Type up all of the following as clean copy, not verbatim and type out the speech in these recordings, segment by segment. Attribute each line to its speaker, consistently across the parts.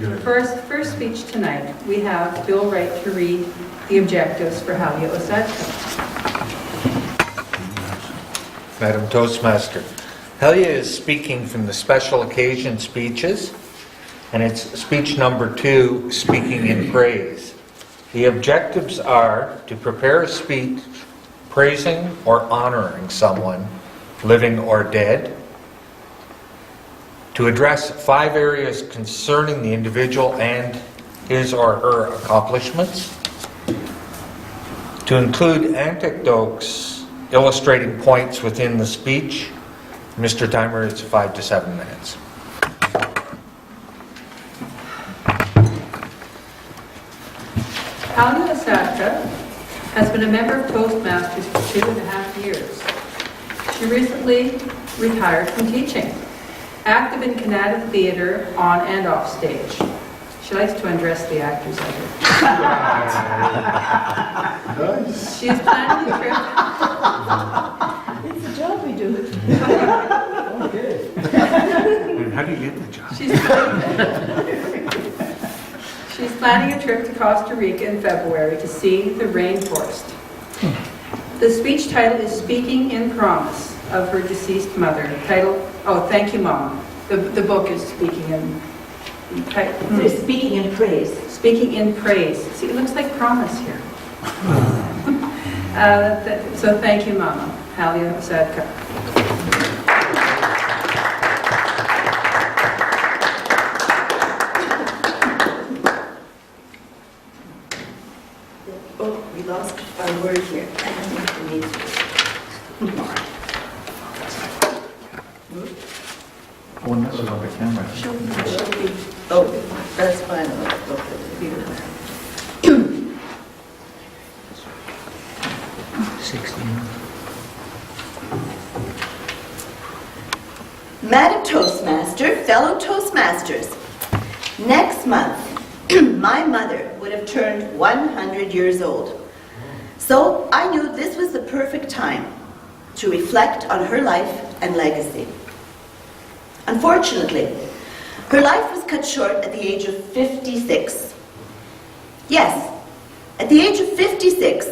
Speaker 1: For our first speech tonight, we have Bill Wright to read the objectives for Halia Osadka.
Speaker 2: Madam Toastmaster, Halia is speaking from the special occasion speeches, and it's speech number 2, speaking in praise. The objectives are to prepare a speech praising or honoring someone, living or dead, to address 5 areas concerning the individual and his or her accomplishments, to include anecdotes illustrating points within the speech. Mr. Timer, it's 5 to 7 minutes.
Speaker 1: Halia Osadka has been a member of Toastmasters for 2.5 years. She recently retired from teaching, active in Canada theatre on and off stage. She likes to undress the actors of it. She is planning a trip.
Speaker 3: It's a job we do.
Speaker 2: How do you get the job?
Speaker 1: She's planning a trip to Costa Rica in February to see the rainforest. The speech title is Speaking in Promise of her deceased mother. Title, oh, thank you, Mama. The book is Speaking in...
Speaker 3: They're speaking in praise.
Speaker 1: Speaking in praise. See, it looks like promise here. So thank you, Mama. Halia Osadka.
Speaker 3: Oh, we lost our word here. I don't think we need to.
Speaker 2: One that was on the camera.
Speaker 3: Oh, that's fine. Madam Toastmaster, fellow Toastmasters, next month, my mother would have turned 100 years old. So I knew this was the perfect time to reflect on her life and legacy. Unfortunately, her life was cut short at the age of 56. Yes, at the age of 56,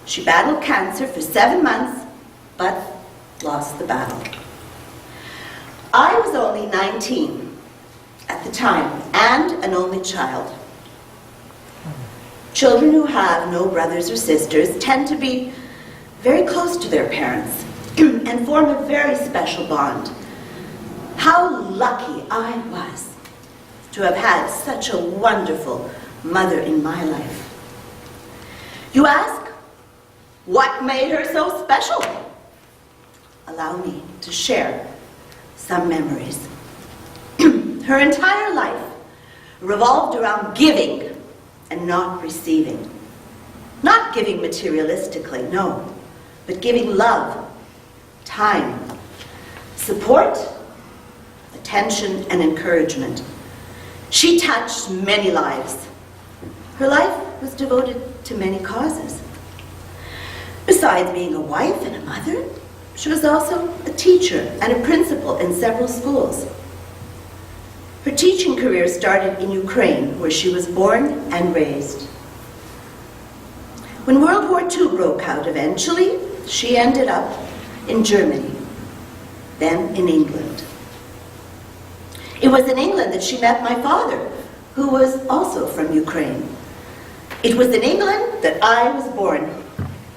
Speaker 3: she battled cancer for 7 months, but lost the battle. I was only 19 at the time and an only child. Children who have no brothers or sisters tend to be very close to their parents and form a very special bond. How lucky I was to have had such a wonderful mother in my life. You ask, what made her so special? Allow me to share some memories. Her entire life revolved around giving and not receiving. Not giving materialistically, no, but giving love, time, support, attention, and encouragement. She touched many lives. Her life was devoted to many causes. Besides being a wife and a mother, she was also a teacher and a principal in several schools. Her teaching career started in Ukraine, where she was born and raised. When World War II broke out eventually, she ended up in Germany, then in England. It was in England that she met my father, who was also from Ukraine. It was in England that I was born.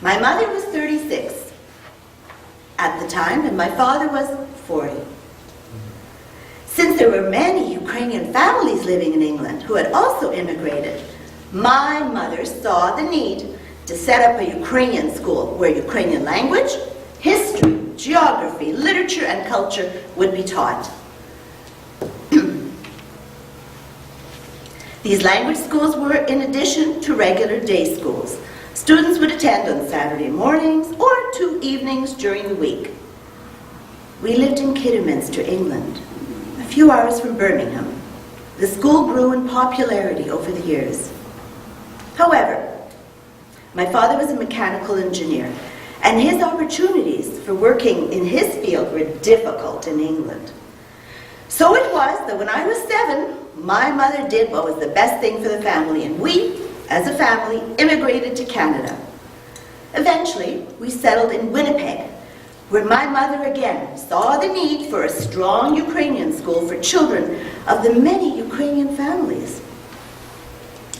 Speaker 3: My mother was 36 at the time, and my father was 40. Since there were many Ukrainian families living in England who had also immigrated, my mother saw the need to set up a Ukrainian school where Ukrainian language, history, geography, literature, and culture would be taught. These language schools were in addition to regular day schools. Students would attend on Saturday mornings or 2 evenings during the week. We lived in Kidderminster, England, a few hours from Birmingham. The school grew in popularity over the years. However, my father was a mechanical engineer, and his opportunities for working in his field were difficult in England. So it was that when I was 7, my mother did what was the best thing for the family, and we, as a family, immigrated to Canada. Eventually, we settled in Winnipeg, where my mother again saw the need for a strong Ukrainian school for children of the many Ukrainian families.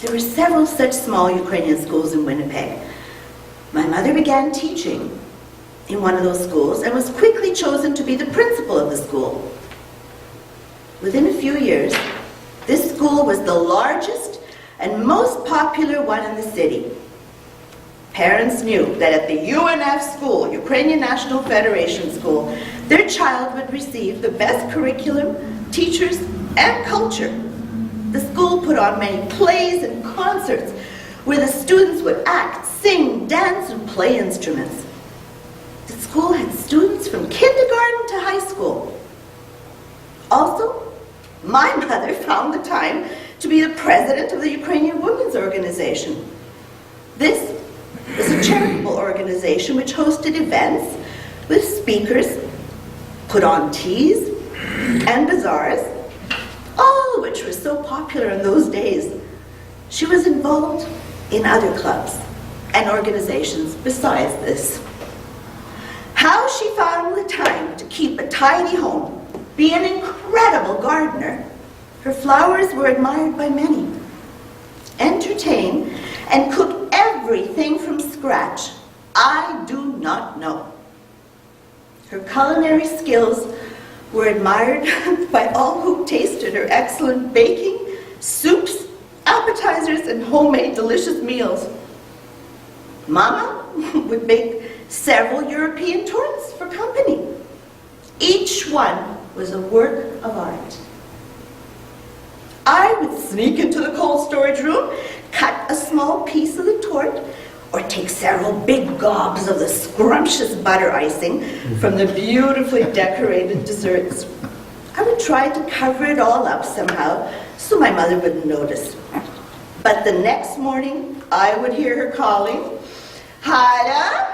Speaker 3: There were several such small Ukrainian schools in Winnipeg. My mother began teaching in one of those schools and was quickly chosen to be the principal of the school. Within a few years, this school was the largest and most popular one in the city. Parents knew that at the UNF school, Ukrainian National Federation School, their child would receive the best curriculum, teachers, and culture. The school put on many plays and concerts where the students would act, sing, dance, and play instruments. The school had students from kindergarten to high school. Also, my mother found the time to be the president of the Ukrainian Women's Organization. This was a charitable organization which hosted events with speakers, put on teas and bazaars, all of which were so popular in those days. She was involved in other clubs and organizations besides this. How she found the time to keep a tidy home, be an incredible gardener, her flowers were admired by many, entertain, and cook everything from scratch, I do not know. Her culinary skills were admired by all who tasted her excellent baking, soups, appetizers, and homemade delicious meals. Mama would make several European tours for company. Each one was a work of art. I would sneak into the cold storage room, cut a small piece of the torte, or take several big gobs of the scrumptious butter icing from the beautifully decorated desserts. I would try to cover it all up somehow so my mother wouldn't notice. But the next morning, I would hear her calling, "Hada!"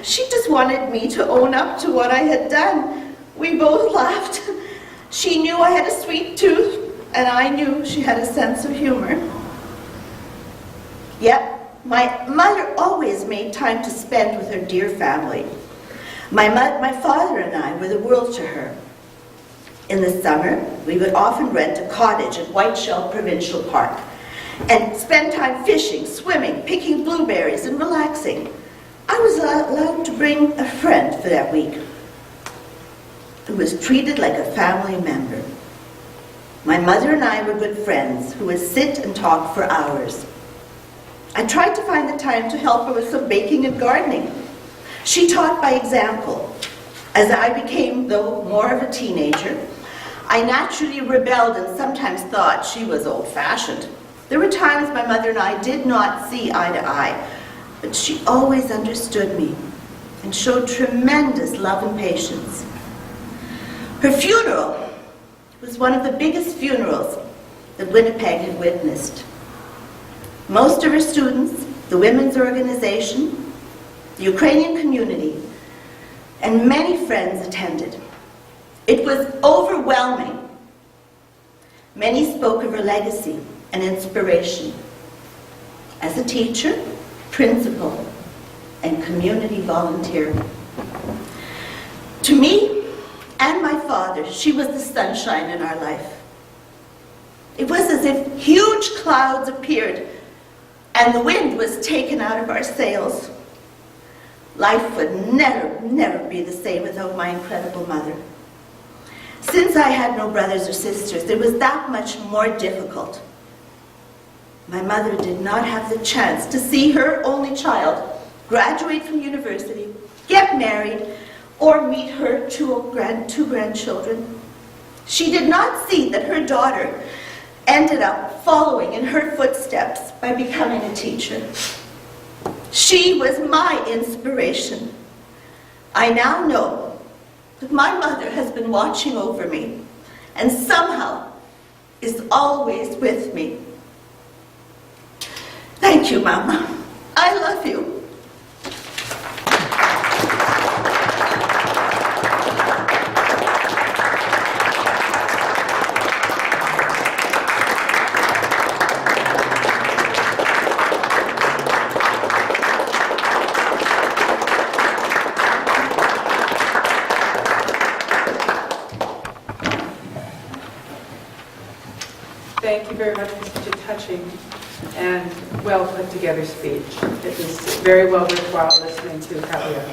Speaker 3: She just wanted me to own up to what I had done. We both laughed. She knew I had a sweet tooth, and I knew she had a sense of humor. Yet, my mother always made time to spend with her dear family. My father and I were the world to her. In the summer, we would often rent a cottage at Whiteshell Provincial Park and spend time fishing, swimming, picking blueberries, and relaxing. I was allowed to bring a friend for that week who was treated like a family member. My mother and I were good friends who would sit and talk for hours. I tried to find the time to help her with some baking and gardening. She taught by example. As I became, though, more of a teenager, I naturally rebelled and sometimes thought she was old-fashioned. There were times my mother and I did not see eye to eye, but she always understood me and showed tremendous love and patience. Her funeral was one of the biggest funerals that Winnipeg had witnessed. Most of her students, the women's organization, the Ukrainian community, and many friends attended. It was overwhelming. Many spoke of her legacy and inspiration as a teacher, principal, and community volunteer. To me and my father, she was the sunshine in our life. It was as if huge clouds appeared and the wind was taken out of our sails. Life would never be the same without my incredible mother. Since I had no brothers or sisters, it was that much more difficult. My mother did not have the chance to see her only child graduate from university, get married, or meet her two grandchildren. She did not see that her daughter ended up following in her footsteps by becoming a teacher. She was my inspiration. I now know that my mother has been watching over me and somehow is always with me. Thank you, Mama. I love you.
Speaker 1: Thank you very much for such a touching and well put together speech. It was very well worthwhile listening to Helia.